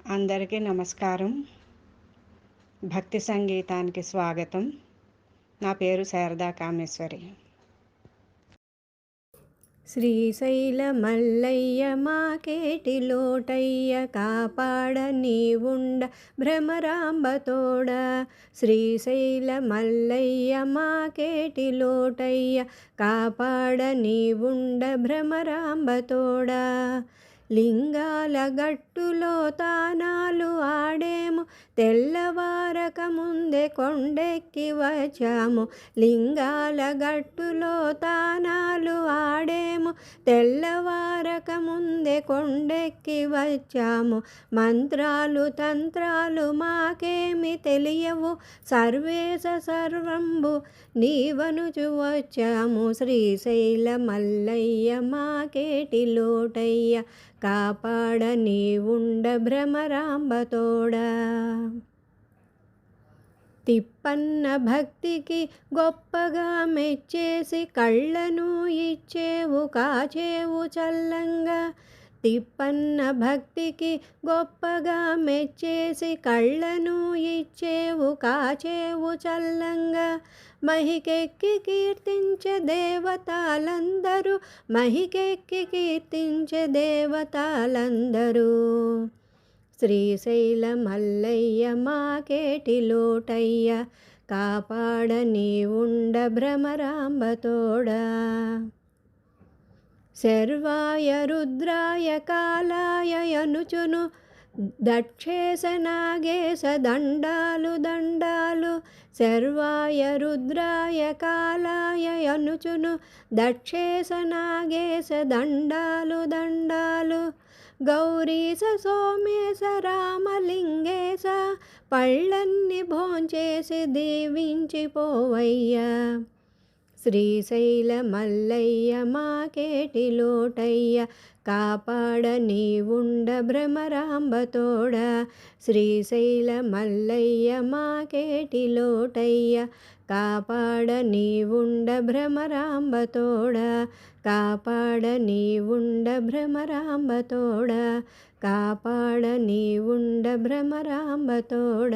అందరికీ నమస్కారం. భక్తి సంగీతానికి స్వాగతం. నా పేరు శారదా కామేశ్వరి. శ్రీశైల మల్లయ్య మాకేటి లోటయ్య కాపాడ నీవుండ భ్రమరాంబతోడ. శ్రీశైల మల్లయ్య మాకేటి లోటయ్య కాపాడ నీవుండ భ్రమరాంబతోడ. లింగాల గట్టులో తానాలు ఆడేము, తెల్లవారక ముందే కొండెక్కి వచ్చాము. లింగాల గట్టులో తానాలు ఆడేము, తెల్లవారక ముందే కొండెక్కి వచ్చాము. మంత్రాలు తంత్రాలు మాకేమి తెలియవు, సర్వేశ సర్వంబు నీవనుచు వచ్చాము. శ్రీశైల మల్లయ్య మాకేటి లోటయ్య కాపాడ నీవుండ భ్రమరాంబతోడ. తిప్పన్న భక్తికి గొప్పగా మెచ్చేసి కళ్ళను ఇచ్చేవు కాచేవు చల్లంగా. తిప్పన్న భక్తికి గొప్పగా మెచ్చేసి కళ్ళను ఇచ్చేవు కాచేవు చల్లంగా. మహికెక్కి కీర్తించే దేవతలందరూ, మహికెక్కి కీర్తించే దేవతలందరూ. శ్రీశైల మల్లయ్య మాకేటి లోటయ్య కాపాడ నీవుండ భ్రమరాంబతోడ. శర్వాయ రుద్రాయ కాలాయ యనుచును దక్షేశ నాగేశ దండాలు దండాలు. శర్వాయ రుద్రాయ కాలాయ యనుచును దక్షేశ నాగేశ దండాలు దండాలు. గౌరీశ సోమేశ రామలింగేశ పళ్ళన్ని భోంచేసి దీవించిపోవయ్యా. శ్రీశైల మల్లయ్య మాకేటి లోటయ్య కాపాడ నీవుండ భ్రమరాంబతోడ. శ్రీశైల మల్లయ్య మాకేటి లోటయ్య కాపాడ నీవుండ భ్రమరాంబతోడ. కాపాడ నీవుండ భ్రమరాంబతోడ. కాపాడ నీవుండ భ్రమరాంబతోడ.